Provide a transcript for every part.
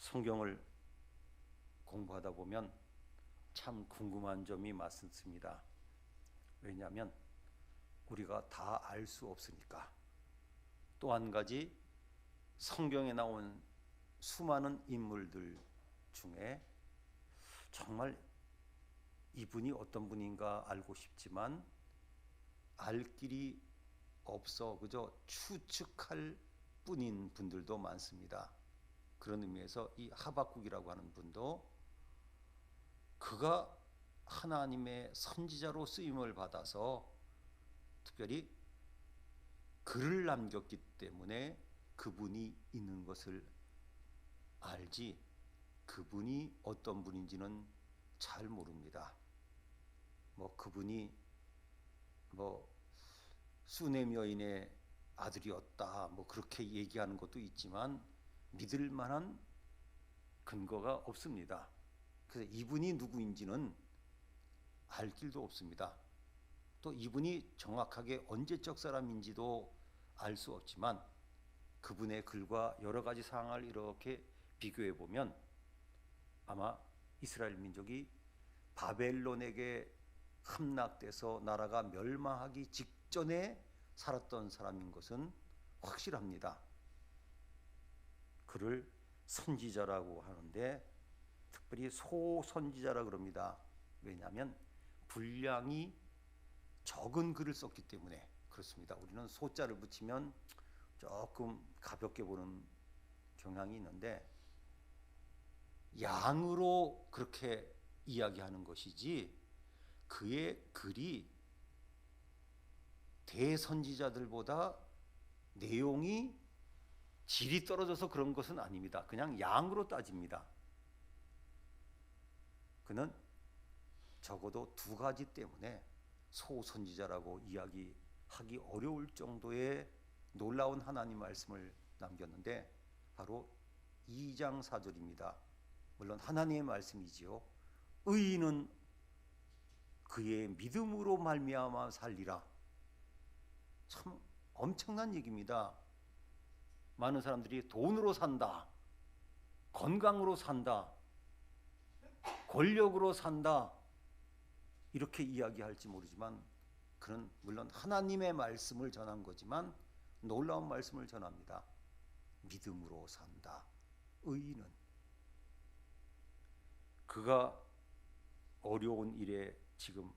성경을 공부하다 보면 참 궁금한 점이 많습니다. 왜냐하면 우리가 다 알 수 없으니까. 또 한 가지, 성경에 나온 수많은 인물들 중에 정말 이분이 어떤 분인가 알고 싶지만 알 길이 없어 그저 추측할 뿐인 분들도 많습니다. 그런 의미에서 이 하박국이라고 하는 분도 그가 하나님의 선지자로 쓰임을 받아서 특별히 글을 남겼기 때문에 그분이 있는 것을 알지 그분이 어떤 분인지는 잘 모릅니다. 그분이 수넴 여인의 아들이었다 그렇게 얘기하는 것도 있지만 믿을 만한 근거가 없습니다. 그래서 이분이 누구인지는 알 길도 없습니다. 또 이분이 정확하게 언제적 사람인지도 알 수 없지만 그분의 글과 여러 가지 상황을 이렇게 비교해 보면 아마 이스라엘 민족이 바벨론에게 함락돼서 나라가 멸망하기 직전에 살았던 사람인 것은 확실합니다. 그를 선지자라고 하는데 특별히 소선지자라 그럽니다. 왜냐하면 분량이 적은 글을 썼기 때문에 그렇습니다. 우리는 소자를 붙이면 조금 가볍게 보는 경향이 있는데 양으로 그렇게 이야기하는 것이지 그의 글이 대선지자들보다 내용이 질이 떨어져서 그런 것은 아닙니다. 그냥 양으로 따집니다. 그는 적어도 두 가지 때문에 소선지자라고 이야기하기 어려울 정도의 놀라운 하나님 말씀을 남겼는데 바로 2장 4절입니다. 물론 하나님의 말씀이지요. 의인은 그의 믿음으로 말미암아 살리라. 참 엄청난 얘기입니다. 많은 사람들이 돈으로 산다, 건강으로 산다, 권력으로 산다 이렇게 이야기할지 모르지만 그는 물론 하나님의 말씀을 전한 거지만 놀라운 말씀을 전합니다. 믿음으로 산다. 의인은 그가 어려운 일에 지금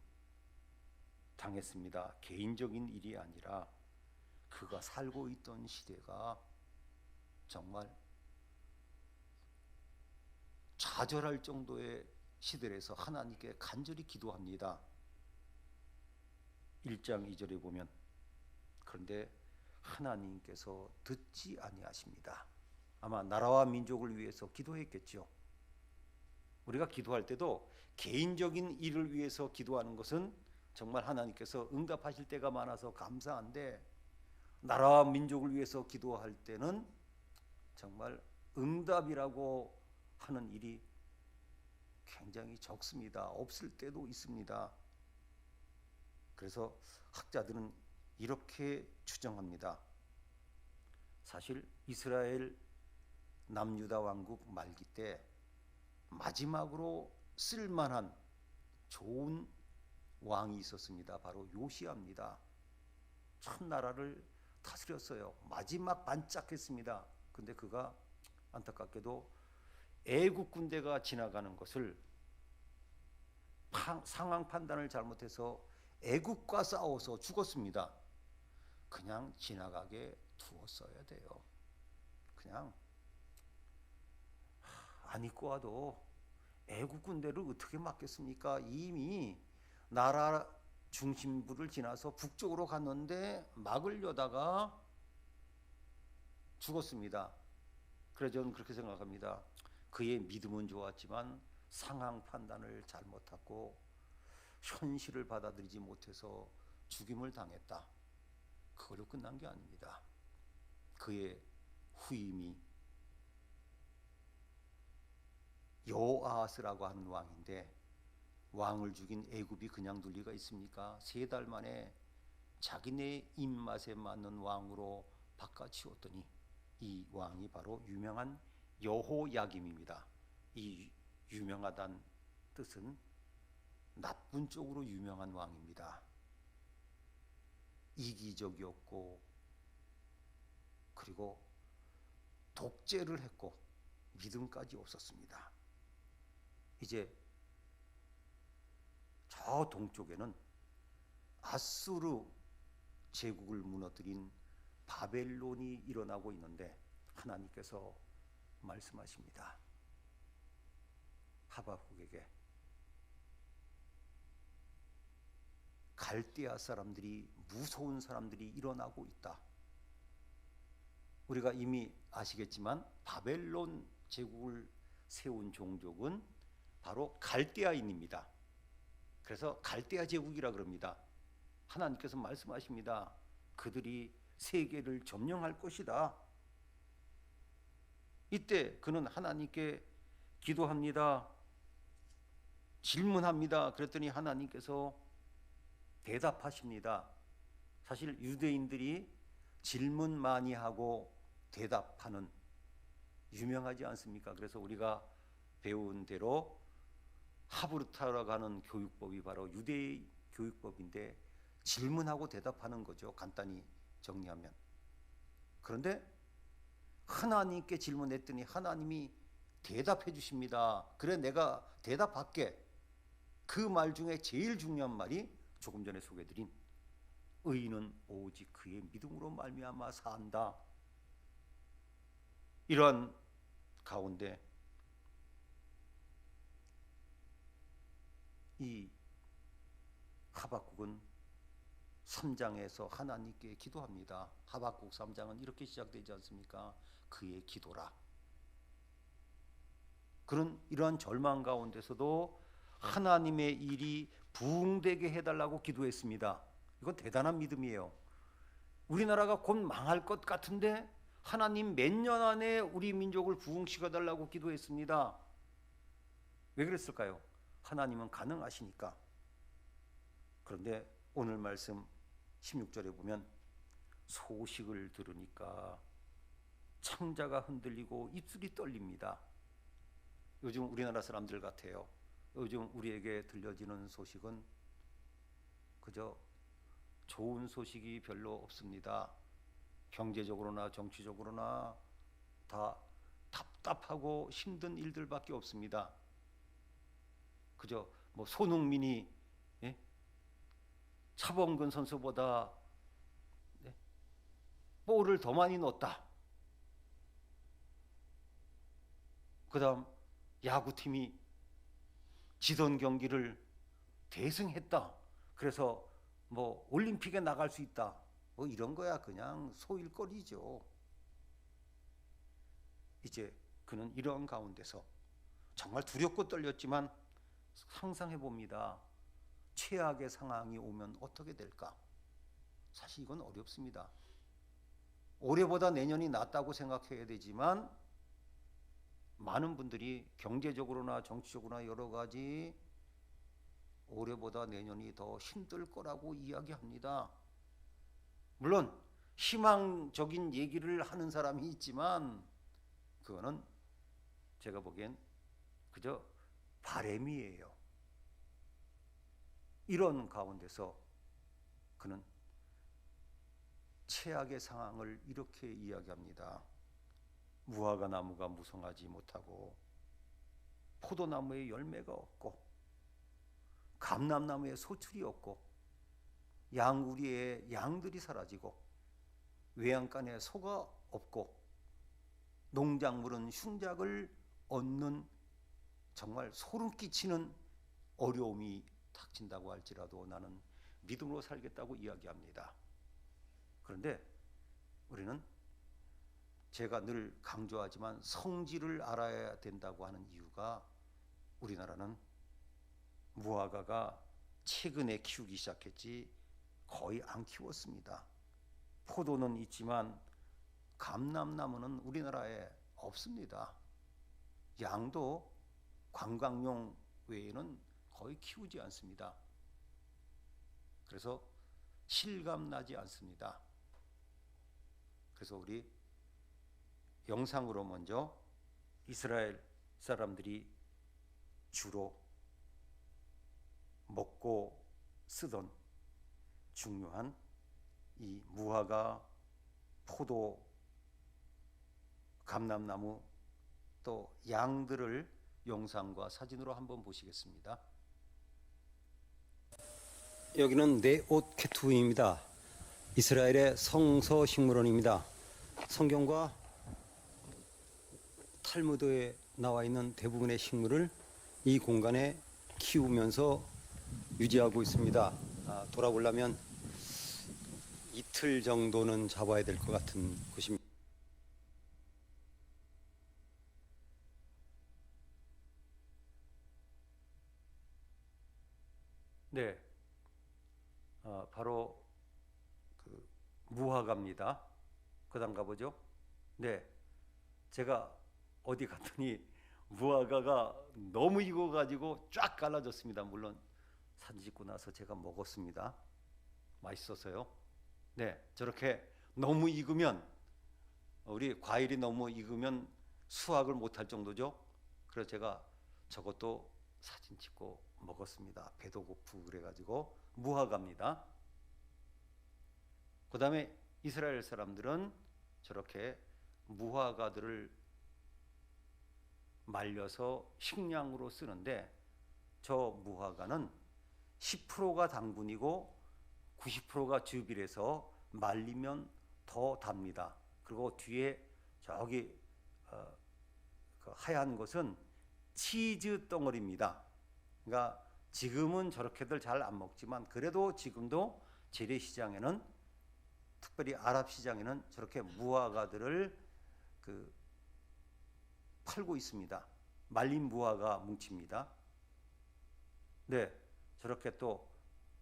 당했습니다. 개인적인 일이 아니라 그가 살고 있던 시대가 정말 좌절할 정도의 시대에서 하나님께 간절히 기도합니다. 1장 2절에 보면 그런데 하나님께서 듣지 아니하십니다. 아마 나라와 민족을 위해서 기도했겠죠. 우리가 기도할 때도 개인적인 일을 위해서 기도하는 것은 정말 하나님께서 응답하실 때가 많아서 감사한데 나라와 민족을 위해서 기도할 때는 정말 응답이라고 하는 일이 굉장히 적습니다. 없을 때도 있습니다. 그래서 학자들은 이렇게 추정합니다. 사실 이스라엘 남유다 왕국 말기 때 마지막으로 쓸만한 좋은 왕이 있었습니다. 바로 요시야입니다. 천 나라를 다스렸어요. 마지막 반짝했습니다. 근데 그가 안타깝게도 애국 군대가 지나가는 것을 상황 판단을 잘못해서 애국과 싸워서 죽었습니다. 그냥 지나가게 두었어야 돼요. 그냥 안 입고 와도 애국 군대를 어떻게 막겠습니까? 이미 나라 중심부를 지나서 북쪽으로 갔는데 막으려다가 죽었습니다. 그래서 저는 그렇게 생각합니다. 그의 믿음은 좋았지만 상황 판단을 잘못하고 현실을 받아들이지 못해서 죽임을 당했다. 그걸로 끝난 게 아닙니다. 그의 후임이 여호아하스라고 하는 왕인데 왕을 죽인 애굽이 그냥 둘 리가 있습니까? 3달 만에 자기네 입맛에 맞는 왕으로 바꿔치웠더니 이 왕이 바로 유명한 여호야김입니다. 이 유명하다는 뜻은 나쁜 쪽으로 유명한 왕입니다. 이기적이었고 그리고 독재를 했고 믿음까지 없었습니다. 이제 저 동쪽에는 아수르 제국을 무너뜨린 바벨론이 일어나고 있는데 하나님께서 말씀하십니다. 하박국에게 갈대아 사람들이, 무서운 사람들이 일어나고 있다. 우리가 이미 아시겠지만 바벨론 제국을 세운 종족은 바로 갈대아인입니다. 그래서 갈대아 제국이라 그럽니다. 하나님께서 말씀하십니다. 그들이 세계를 점령할 것이다. 이때 그는 하나님께 기도합니다. 질문합니다. 그랬더니 하나님께서 대답하십니다. 사실 유대인들이 질문 많이 하고 대답하는, 유명하지 않습니까? 그래서 우리가 배운 대로 하브르타라고 하는 교육법이 바로 유대의 교육법인데 질문하고 대답하는 거죠. 간단히 정리하면. 그런데 하나님께 질문했더니 하나님이 대답해 주십니다. 그래, 내가 대답할게. 그 말 중에 제일 중요한 말이 조금 전에 소개해드린 의인은 오직 그의 믿음으로 말미암아 산다. 이러한 가운데 이 하박국은 3장에서 하나님께 기도합니다. 하박국 3장은 이렇게 시작되지 않습니까? 그의 기도라. 그런 이러한 절망 가운데서도 하나님의 일이 부흥되게 해달라고 기도했습니다. 이건 대단한 믿음이에요. 우리나라가 곧 망할 것 같은데 하나님 몇 년 안에 우리 민족을 부흥시켜달라고 기도했습니다. 왜 그랬을까요? 하나님은 가능하시니까. 그런데 오늘 말씀 16절에 보면 소식을 들으니까 창자가 흔들리고 입술이 떨립니다. 요즘 우리나라 사람들 같아요. 요즘 우리에게 들려지는 소식은 그저 좋은 소식이 별로 없습니다. 경제적으로나 정치적으로나 다 답답하고 힘든 일들밖에 없습니다. 그저 뭐 손흥민이 차범근 선수보다 볼을 더 많이 넣었다. 그 다음 야구팀이 지던 경기를 대승했다. 그래서 뭐 올림픽에 나갈 수 있다. 뭐 이런 거야 그냥 소일거리죠. 이제 그는 이러한 가운데서 정말 두렵고 떨렸지만 상상해 봅니다. 최악의 상황이 오면 어떻게 될까? 사실 이건 어렵습니다. 올해보다 내년이 낫다고 생각해야 되지만 많은 분들이 경제적으로나 정치적으로나 여러 가지 올해보다 내년이 더 힘들 거라고 이야기합니다. 물론 희망적인 얘기를 하는 사람이 있지만 그거는 제가 보기엔 그저 바램이에요. 이런 가운데서 그는 최악의 상황을 이렇게 이야기합니다. 무화과 나무가 무성하지 못하고 포도나무에 열매가 없고 감람나무에 소출이 없고 양우리에 양들이 사라지고 외양간에 소가 없고 농작물은 흉작을 얻는 정말 소름 끼치는 어려움이 닥친다고 할지라도 나는 믿음으로 살겠다고 이야기합니다. 그런데 우리는 제가 늘 강조하지만 성질을 알아야 된다고 하는 이유가 우리나라는 무화과가 최근에 키우기 시작했지 거의 안 키웠습니다. 포도는 있지만 감람나무는 우리나라에 없습니다. 양도 관광용 외에는 거의 키우지 않습니다. 그래서 실감나지 않습니다. 그래서 우리 영상으로 먼저 이스라엘 사람들이 주로 먹고 쓰던 중요한 이 무화과, 포도, 감람나무, 또 양들을 영상과 사진으로 한번 보시겠습니다. 여기는 네옷 케투입니다. 이스라엘의 성서식물원입니다. 성경과 탈무드에 나와 있는 대부분의 식물을 이 공간에 키우면서 유지하고 있습니다. 돌아보려면 이틀 정도는 잡아야 될 것 같은 곳입니다. 네, 바로 그 무화과입니다. 그다음 가보죠. 네, 제가 어디 갔더니 무화과가 너무 익어가지고 쫙 갈라졌습니다. 물론 사진 찍고 나서 제가 먹었습니다. 맛있었어요. 네, 저렇게 너무 익으면, 우리 과일이 너무 익으면 수확을 못할 정도죠. 그래서 제가 저것도 사진 찍고 먹었습니다. 배도 고프고 그래가지고. 무화과입니다. 그 다음에 이스라엘 사람들은 저렇게 무화과들을 말려서 식량으로 쓰는데, 저 무화과는 10%가 당분이고 90%가 즙이라서 말리면 더 답니다. 그리고 뒤에 저기 그 하얀 것은 치즈 덩어리입니다. 그러니까 지금은 저렇게들 잘 안 먹지만, 그래도 지금도 재래시장에는, 특별히 아랍 시장에는 저렇게 무화과들을 팔고 있습니다. 말린 무화과 뭉칩니다. 네, 저렇게 또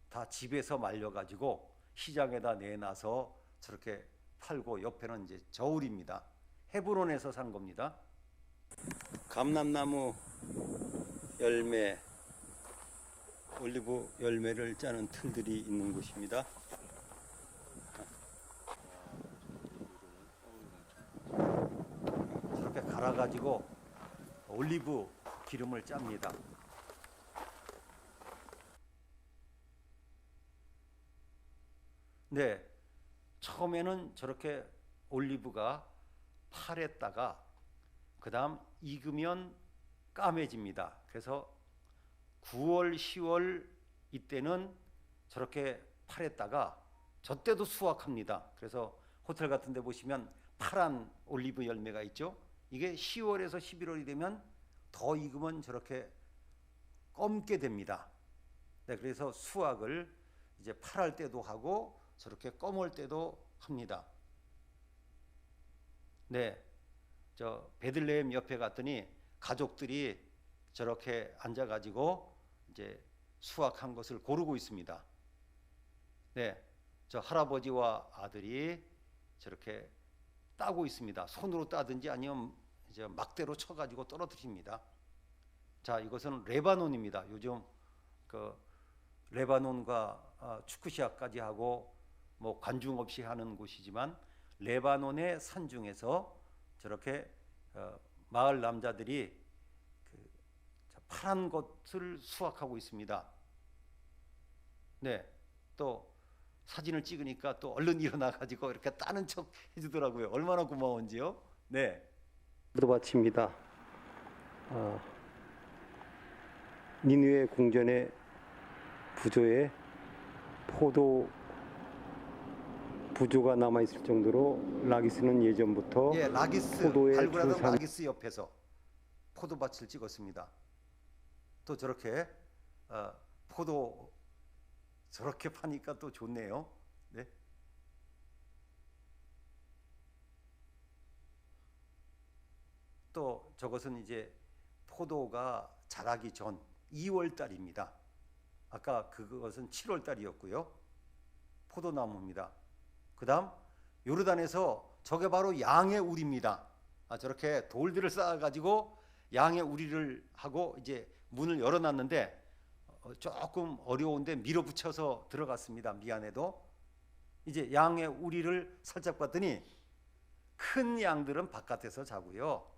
다 집에서 말려가지고 시장에다 내놔서 저렇게 팔고, 옆에는 이제 저울입니다. 헤브론에서 산 겁니다. 감람나무 열매, 올리브 열매를 짜는 틀들이 있는 곳입니다. 저렇게 갈아가지고 올리브 기름을 짭니다. 네, 처음에는 저렇게 올리브가 파랬다가 그 다음 익으면 까매집니다. 그래서 9월, 10월 이때는 저렇게 파랬다가 저 때도 수확합니다. 그래서 호텔 같은 데 보시면 파란 올리브 열매가 있죠. 이게 10월에서 11월이 되면 더 익으면 저렇게 검게 됩니다. 네, 그래서 수확을 이제 파랄 때도 하고 저렇게 검을 때도 합니다. 네, 저 베들레헴 옆에 갔더니 가족들이 저렇게 앉아가지고 이제 수확한 것을 고르고 있습니다. 네, 저 할아버지와 아들이 저렇게 따고 있습니다. 손으로 따든지 아니면 이제 막대로 쳐가지고 떨어뜨립니다. 자, 이것은 레바논입니다. 요즘 그 레바논과 축구 시합까지 하고 뭐 관중 없이 하는 곳이지만, 레바논의 산중에서 저렇게 마을 남자들이 파란 것을 수확하고 있습니다. 네, 또 사진을 찍으니까 또 얼른 일어나 가지고 이렇게 따는 척 해주더라고요. 얼마나 고마운지요. 네, 포도밭입니다. 니느웨 궁전의 부조에 포도 부조가 남아 있을 정도로 라기스는 예전부터, 예, 라기스 발굴하던 라기스 옆에서 포도밭을 찍었습니다. 또 저렇게 포도 저렇게 파니까 또 좋네요. 네. 또 저것은 이제 포도가 자라기 전 2월 달입니다. 아까 그것은 7월 달이었고요. 포도나무입니다. 그다음 요르단에서 저게 바로 양의 우리입니다. 저렇게 돌들을 쌓아가지고 양의 우리를 하고 이제 문을 열어놨는데 조금 어려운데 밀어붙여서 들어갔습니다. 미안해도. 이제 양의 우리를 살짝 봤더니 큰 양들은 바깥에서 자고요.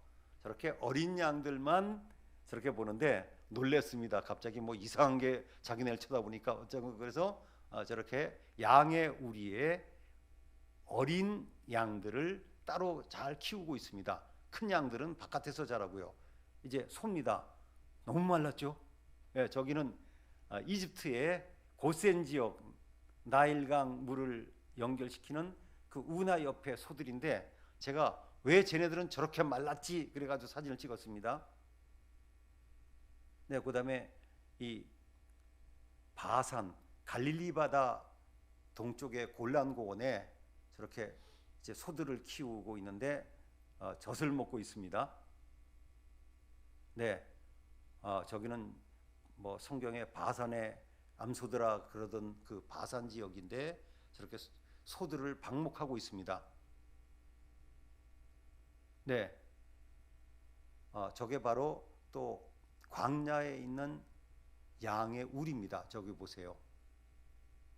저렇게 어린 양들만 저렇게 보는데 놀랬습니다. 갑자기 뭐 이상한 게 자기네를 쳐다보니까 어쩌고 그래서 저렇게 양의 우리에 어린 양들을 따로 잘 키우고 있습니다. 큰 양들은 바깥에서 자라고요. 이제 소입니다. 너무 말랐죠? 예, 저기는 이집트의 고센 지역 나일강 물을 연결시키는 그 우나 옆에 소들인데 제가 왜 쟤네들은 저렇게 말랐지 그래가지고 사진을 찍었습니다. 네, 그다음에 이 바산 갈릴리 바다 동쪽의 골란 고원에 저렇게 이제 소들을 키우고 있는데 젖을 먹고 있습니다. 네, 저기는 뭐 성경에 바산의 암소들아 그러던 그 바산 지역인데 저렇게 소들을 방목하고 있습니다. 네, 저게 바로 또 광야에 있는 양의 우리입니다. 저기 보세요.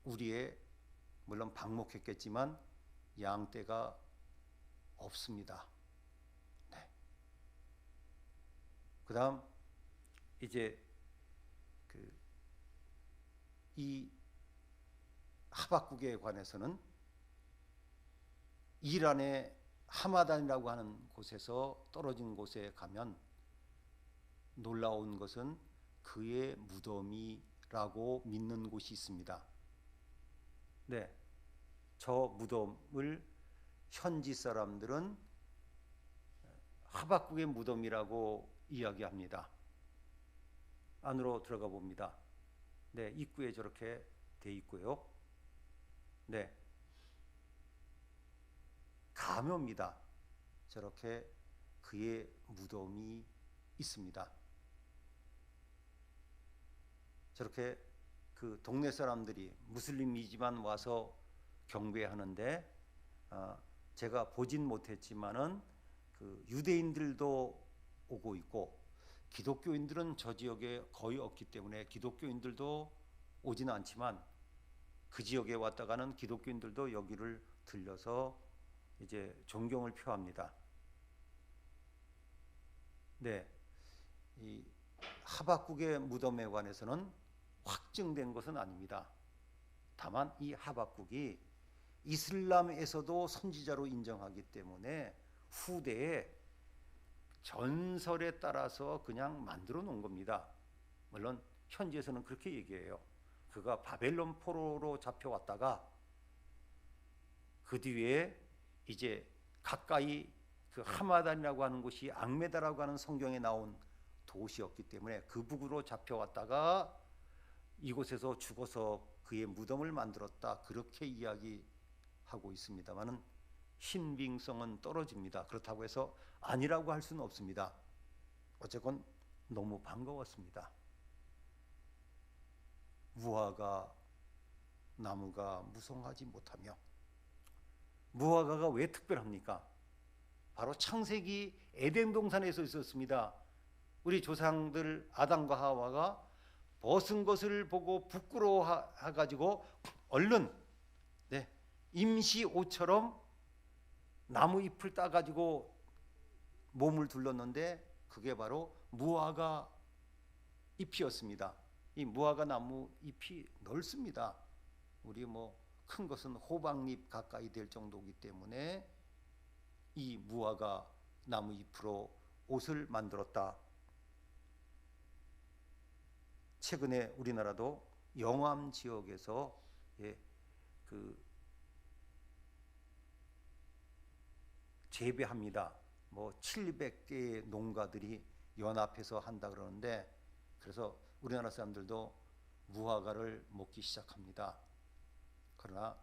우리에 물론 방목했겠지만 양떼가 없습니다. 네. 그다음 이제 이 하박국에 관해서는 이란의 하마단이라고 하는 곳에서 떨어진 곳에 가면 놀라운 것은 그의 무덤이라고 믿는 곳이 있습니다. 네, 저 무덤을 현지 사람들은 하박국의 무덤이라고 이야기합니다. 안으로 들어가 봅니다. 네, 입구에 저렇게 돼 있고요. 네, 가묘입니다. 저렇게 그의 무덤이 있습니다. 저렇게 그 동네 사람들이 무슬림이지만 와서 경배하는데 제가 보진 못했지만은 그 유대인들도 오고 있고 기독교인들은 저 지역에 거의 없기 때문에 기독교인들도 오지는 않지만 그 지역에 왔다가는 기독교인들도 여기를 들려서 이제 존경을 표합니다. 네, 이 하박국의 무덤에 관해서는 확증된 것은 아닙니다. 다만 이 하박국이 이슬람에서도 선지자로 인정하기 때문에 후대에 전설에 따라서 그냥 만들어 놓은 겁니다. 물론 현지에서는 그렇게 얘기해요. 그가 바벨론 포로로 잡혀왔다가 그 뒤에 이제 가까이 그 하마단이라고 하는 곳이 앙메다라고 하는 성경에 나온 도시였기 때문에 그 북으로 잡혀왔다가 이곳에서 죽어서 그의 무덤을 만들었다 그렇게 이야기하고 있습니다만은 신빙성은 떨어집니다. 그렇다고 해서 아니라고 할 수는 없습니다. 어쨌건 너무 반가웠습니다. 무화과 나무가 무성하지 못하며 무화과가 왜 특별합니까? 바로 창세기 에덴 동산에서 있었습니다. 우리 조상들 아담과 하와가 벗은 것을 보고 부끄러워해가지고 얼른 임시 옷처럼 나무 잎을 따가지고 몸을 둘렀는데 그게 바로 무화과 잎이었습니다. 이 무화과 나무 잎이 넓습니다. 우리 뭐 큰 것은 호박잎 가까이 될 정도이기 때문에 이 무화과 나무 잎으로 옷을 만들었다. 최근에 우리나라도 영암 지역에서 재배합니다. 뭐 700개의 농가들이 연합해서 한다 그러는데 그래서 우리나라 사람들도 무화과를 먹기 시작합니다. 그러나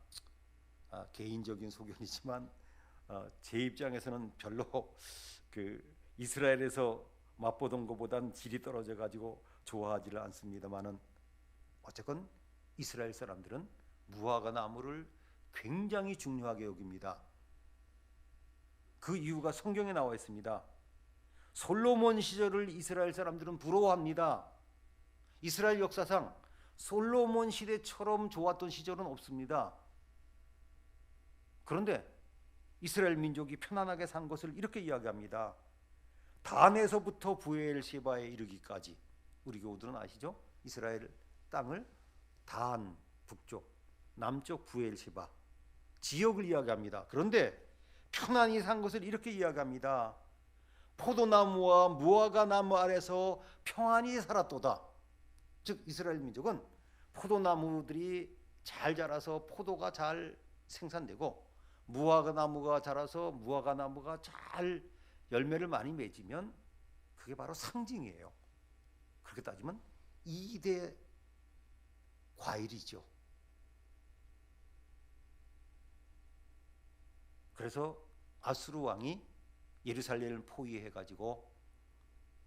개인적인 소견이지만 제 입장에서는 별로 그 이스라엘에서 맛보던 것보단 질이 떨어져 가지고 좋아하지를 않습니다만은 어쨌건 이스라엘 사람들은 무화과 나무를 굉장히 중요하게 여깁니다. 그 이유가 성경에 나와 있습니다. 솔로몬 시절을 이스라엘 사람들은 부러워합니다. 이스라엘 역사상 솔로몬 시대처럼 좋았던 시절은 없습니다. 그런데 이스라엘 민족이 편안하게 산 것을 이렇게 이야기합니다. 단에서부터 부엘셰바에 이르기까지, 우리 교우들은 아시죠? 이스라엘 땅을 단 북쪽, 남쪽 부엘셰바 지역을 이야기합니다. 그런데 편안히 산 것을 이렇게 이야기합니다. 포도나무와 무화과 나무 아래서 평안히 살았도다. 즉 이스라엘 민족은 포도나무들이 잘 자라서 포도가 잘 생산되고, 무화과 나무가 자라서 무화과 나무가 잘 열매를 많이 맺으면 그게 바로 상징이에요. 그렇게 따지면 2대 과일이죠. 그래서 아수르 왕이 예루살렘을 포위해 가지고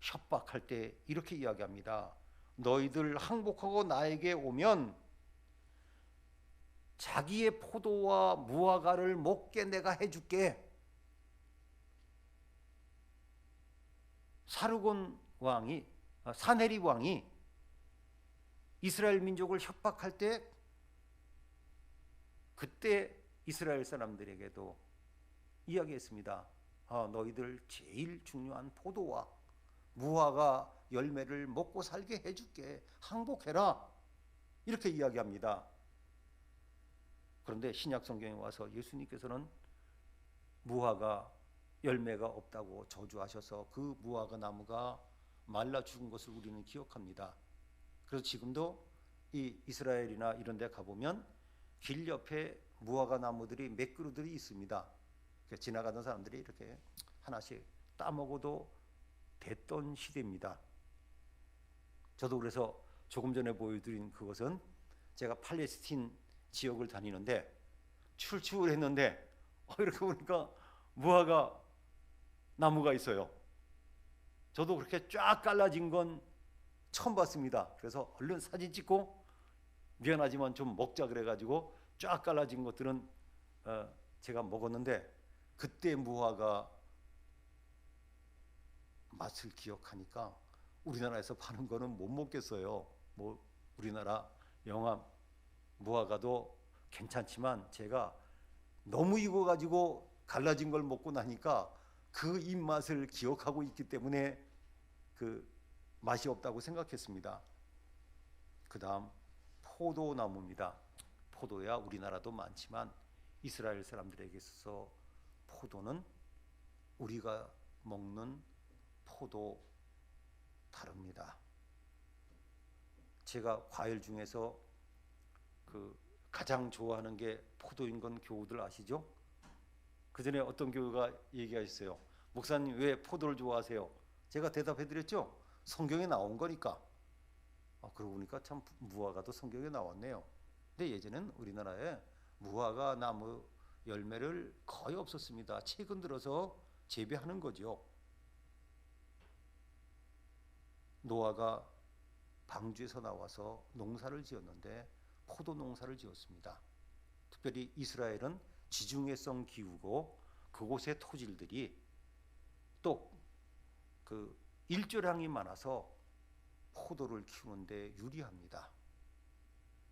협박할 때 이렇게 이야기합니다. 너희들 항복하고 나에게 오면 자기의 포도와 무화과를 먹게 내가 해줄게. 사네립 왕이 이스라엘 민족을 협박할 때, 그때 이스라엘 사람들에게도 이야기했습니다. 너희들 제일 중요한 포도와 무화과 열매를 먹고 살게 해줄게. 항복해라. 이렇게 이야기합니다. 그런데 신약 성경에 와서 예수님께서는 무화과 열매가 없다고 저주하셔서 그 무화과 나무가 말라 죽은 것을 우리는 기억합니다. 그래서 지금도 이 이스라엘이나 이런 데 가보면 길 옆에 무화과 나무들이 몇 그루들이 있습니다. 지나가던 사람들이 이렇게 하나씩 따먹어도 됐던 시대입니다. 저도 그래서 조금 전에 보여드린 그것은 제가 팔레스틴 지역을 다니는데 출출했는데 이렇게 보니까 무화과 나무가 있어요. 저도 그렇게 쫙 갈라진 건 처음 봤습니다. 그래서 얼른 사진 찍고 미안하지만 좀 먹자 그래가지고 쫙 갈라진 것들은 제가 먹었는데, 그때 무화과 맛을 기억하니까 우리나라에서 파는 거는 못 먹겠어요. 우리나라 영암 무화과도 괜찮지만 제가 너무 익어가지고 갈라진 걸 먹고 나니까 그 입맛을 기억하고 있기 때문에 그 맛이 없다고 생각했습니다. 그 다음 포도나무입니다. 포도야 우리나라도 많지만 이스라엘 사람들에게 있어서 포도는 우리가 먹는 포도 다릅니다. 제가 과일 중에서 가장 좋아하는 게 포도인 건 교우들 아시죠? 그 전에 어떤 교우가 얘기하셨어요. 목사님 왜 포도를 좋아하세요? 제가 대답해 드렸죠. 성경에 나온 거니까. 그러고 보니까 참 무화과도 성경에 나왔네요. 근데 예전엔 우리나라에 무화과 나무 열매를 거의 없었습니다. 최근 들어서 재배하는 거죠. 노아가 방주에서 나와서 농사를 지었는데 포도 농사를 지었습니다. 특별히 이스라엘은 지중해성 기후고 그곳의 토질들이 또 일조량이 많아서 포도를 키우는데 유리합니다.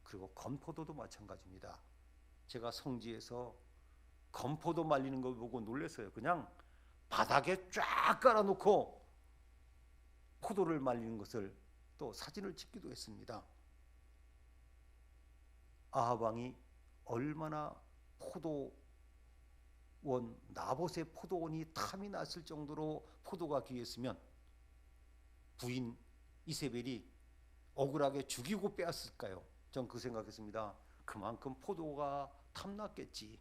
그리고 건포도도 마찬가지입니다. 제가 성지에서 건포도 말리는 걸 보고 놀랐어요. 그냥 바닥에 쫙 깔아놓고 포도를 말리는 것을 또 사진을 찍기도 했습니다. 아합 왕이 얼마나 나봇의 포도원이 탐이 났을 정도로 포도가 귀했으면 부인 이세벨이 억울하게 죽이고 빼앗을까요? 전 그 생각했습니다. 그만큼 포도가 탐났겠지.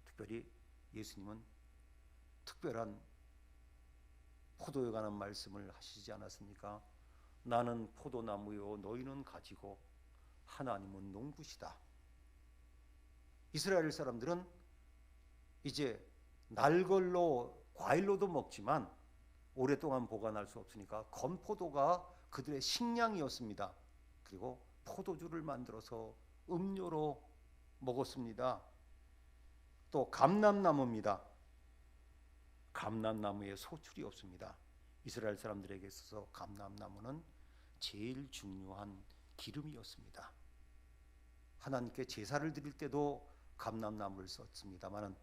특별히 예수님은 특별한 포도에 관한 말씀을 하시지 않았습니까? 나는 포도나무요 너희는 가지고 하나님은 농부시다. 이스라엘 사람들은 이제 날걸로 과일로도 먹지만 오랫동안 보관할 수 없으니까 건포도가 그들의 식량이었습니다. 그리고 포도주를 만들어서 음료로 먹었습니다. 또 감람나무입니다. 감람나무에 소출이 없습니다. 이스라엘 사람들에게 있어서 감람나무는 제일 중요한 기름이었습니다. 하나님께 제사를 드릴 때도 감람나무를 썼습니다마는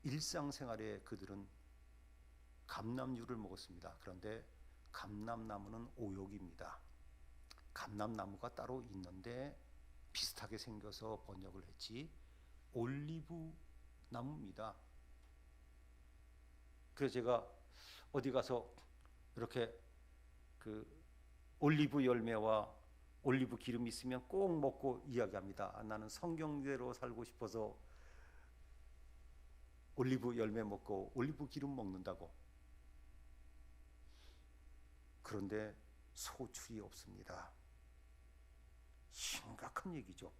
일상생활에 그들은 감람류를 먹었습니다. 그런데 감람나무는 오욕입니다. 감람나무가 따로 있는데 비슷하게 생겨서 번역을 했지 올리브 나무입니다. 그래서 제가 어디 가서 이렇게 그 올리브 열매와 올리브 기름이 있으면 꼭 먹고 이야기합니다. 나는 성경대로 살고 싶어서 올리브 열매 먹고 올리브 기름 먹는다고. 그런데 소출이 없습니다. 심각한 얘기죠.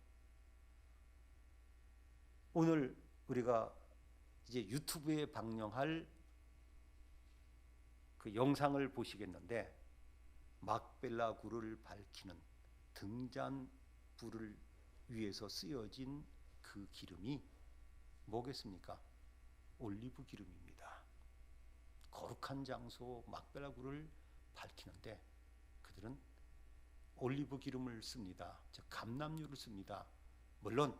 오늘 우리가 이제 유튜브에 방영할 그 영상을 보시겠는데 막벨라 굴을 밝히는 등잔불을 위해서 쓰여진 그 기름이 뭐겠습니까? 올리브 기름입니다. 거룩한 장소 막벨라 굴을 밝히는데 그들은 올리브 기름을 씁니다. 즉 감람류를 씁니다. 물론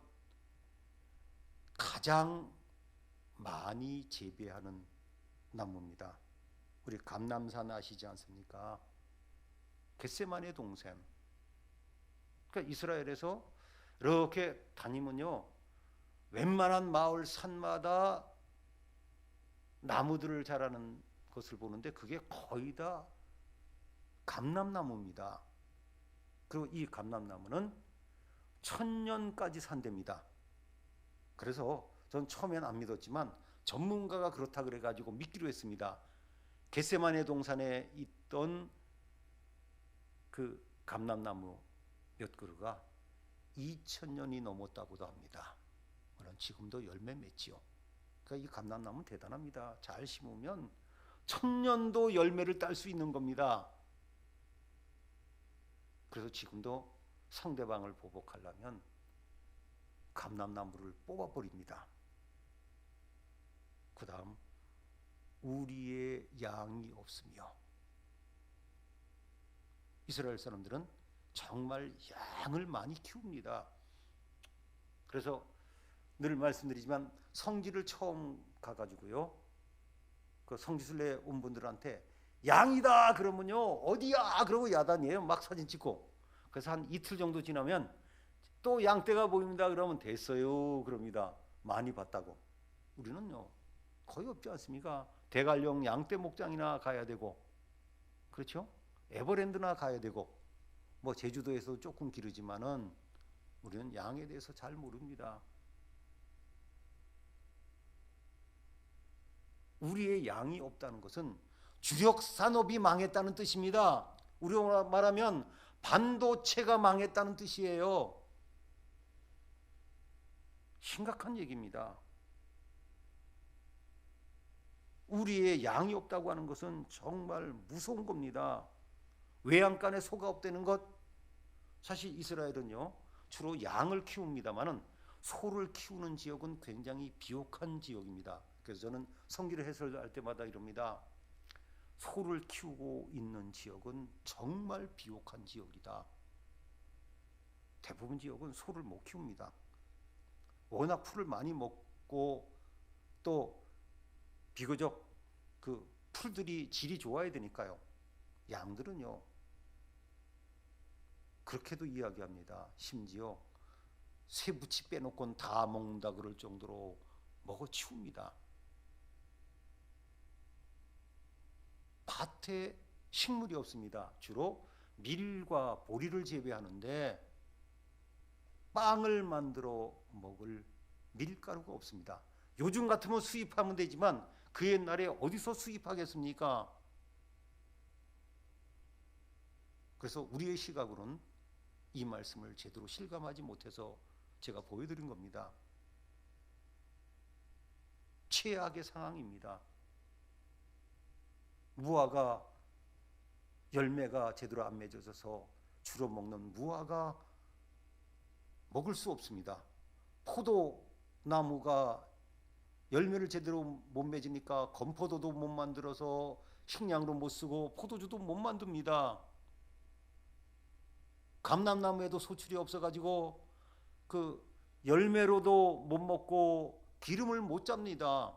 가장 많이 재배하는 나무입니다. 우리 감람산 아시지 않습니까? 겟세마네 동산. 그러니까 이스라엘에서 이렇게 다니면요, 웬만한 마을 산마다 나무들을 자라는 것을 보는데 그게 거의 다 감람나무입니다. 그리고 이 감람나무는 1000년까지 산답니다. 그래서 전 처음엔 안 믿었지만 전문가가 그렇다 그래가지고 믿기로 했습니다. 겟세마네 동산에 있던 그 감람나무 몇 그루가 2000년이 넘었다고도 합니다. 물론 지금도 열매 맺지요. 그러니까 이 감람나무는 대단합니다. 잘 심으면 1000년도 열매를 딸 수 있는 겁니다. 그래서 지금도 상대방을 보복하려면 감람나무를 뽑아버립니다. 그 다음 우리의 양이 없으며, 이스라엘 사람들은 정말 양을 많이 키웁니다. 그래서 늘 말씀드리지만 성지를 처음 가가지고요, 그 성지순례 온 분들한테 양이다 그러면요 어디야 그러고 야단이에요. 막 사진 찍고. 그래서 한 이틀 정도 지나면 또 양떼가 보입니다 그러면 됐어요 그럽니다. 많이 봤다고. 우리는요 거의 없지 않습니까? 대관령 양떼 목장이나 가야 되고, 그렇죠? 에버랜드나 가야 되고, 뭐 제주도에서 조금 기르지만은 우리는 양에 대해서 잘 모릅니다. 우리의 양이 없다는 것은 주력 산업이 망했다는 뜻입니다. 우리가 말하면 반도체가 망했다는 뜻이에요. 심각한 얘기입니다. 우리의 양이 없다고 하는 것은 정말 무서운 겁니다. 외양간에 소가 없다는 것, 사실 이스라엘은요 주로 양을 키웁니다만은 소를 키우는 지역은 굉장히 비옥한 지역입니다. 그래서 저는 성기를 해설할 때마다 이럽니다. 소를 키우고 있는 지역은 정말 비옥한 지역이다. 대부분 지역은 소를 못 키웁니다. 워낙 풀을 많이 먹고 또 비교적 그 풀들이 질이 좋아야 되니까요. 양들은요 그렇게도 이야기합니다. 심지어 쇠붙이 빼놓고는 다 먹는다 그럴 정도로 먹어치웁니다. 밭에 식물이 없습니다. 주로 밀과 보리를 재배하는데 빵을 만들어 먹을 밀가루가 없습니다. 요즘 같으면 수입하면 되지만 그 옛날에 어디서 수입하겠습니까? 그래서 우리의 시각으로는 이 말씀을 제대로 실감하지 못해서 제가 보여드린 겁니다. 최악의 상황입니다. 무화과 열매가 제대로 안 맺어져서 주로 먹는 무화과 먹을 수 없습니다. 포도나무가 열매를 제대로 못 맺으니까 건포도도 못 만들어서 식량으로 못 쓰고 포도주도 못 만듭니다. 감람나무에도 소출이 없어가지고 그 열매로도 못 먹고 기름을 못 잡니다.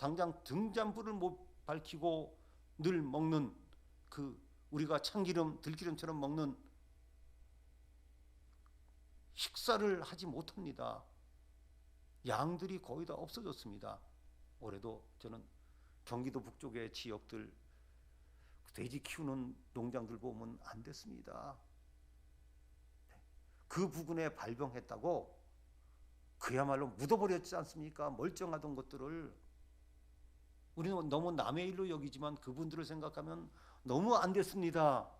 당장 등잔불을 못 밝히고 늘 먹는 그 우리가 참기름, 들기름처럼 먹는 식사를 하지 못합니다. 양들이 거의 다 없어졌습니다. 올해도 저는 경기도 북쪽의 지역들 돼지 키우는 농장들 보면 안 됐습니다. 그 부근에 발병했다고 그야말로 묻어버렸지 않습니까? 멀쩡하던 것들을. 우리는 너무 남의 일로 여기지만 그분들을 생각하면 너무 안 됐습니다.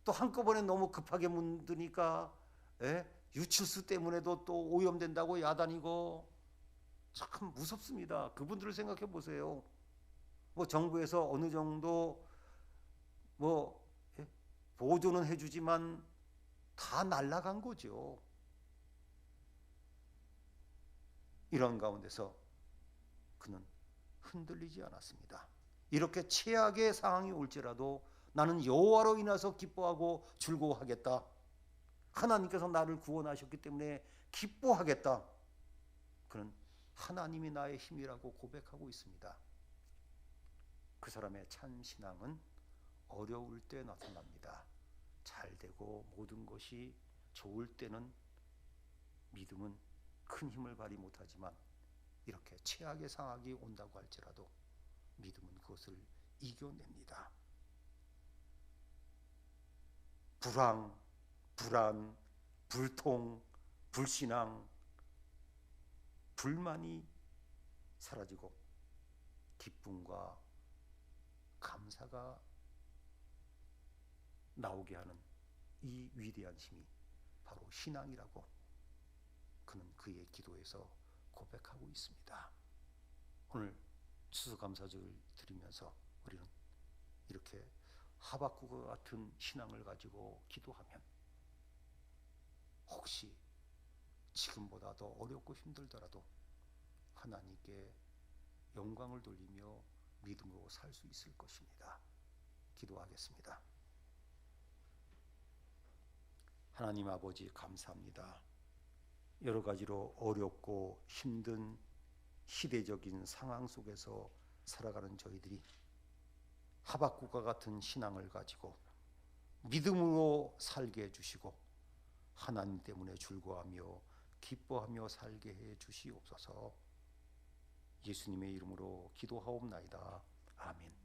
또 한꺼번에 너무 급하게 묻으니까 유출수 때문에도 또 오염된다고 야단이고 참 무섭습니다. 그분들을 생각해 보세요. 뭐 정부에서 어느 정도 뭐 보조는 해주지만 다 날아간 거죠. 이런 가운데서 그는 흔들리지 않았습니다. 이렇게 최악의 상황이 올지라도 나는 여호와로 인해서 기뻐하고 즐거워하겠다. 하나님께서 나를 구원하셨기 때문에 기뻐하겠다. 그는 하나님이 나의 힘이라고 고백하고 있습니다. 그 사람의 참 신앙은 어려울 때 나타납니다. 잘 되고 모든 것이 좋을 때는 믿음은 큰 힘을 발휘 못하지만 이렇게 최악의 상황이 온다고 할지라도 믿음은 그것을 이겨냅니다. 불황, 불안, 불통, 불신앙, 불만이 사라지고 기쁨과 감사가 나오게 하는 이 위대한 힘이 바로 신앙이라고 그는 그의 기도에서 고백하고 있습니다. 오늘 추수감사절을 드리면서 우리는 이렇게 하박국과 같은 신앙을 가지고 기도하면 혹시 지금보다 더 어렵고 힘들더라도 하나님께 영광을 돌리며 믿음으로 살 수 있을 것입니다. 기도하겠습니다. 하나님 아버지 감사합니다. 여러 가지로 어렵고 힘든 시대적인 상황 속에서 살아가는 저희들이 하박국과 같은 신앙을 가지고 믿음으로 살게 해주시고 하나님 때문에 즐거워하며 기뻐하며 살게 해 주시옵소서. 예수님의 이름으로 기도하옵나이다. 아멘.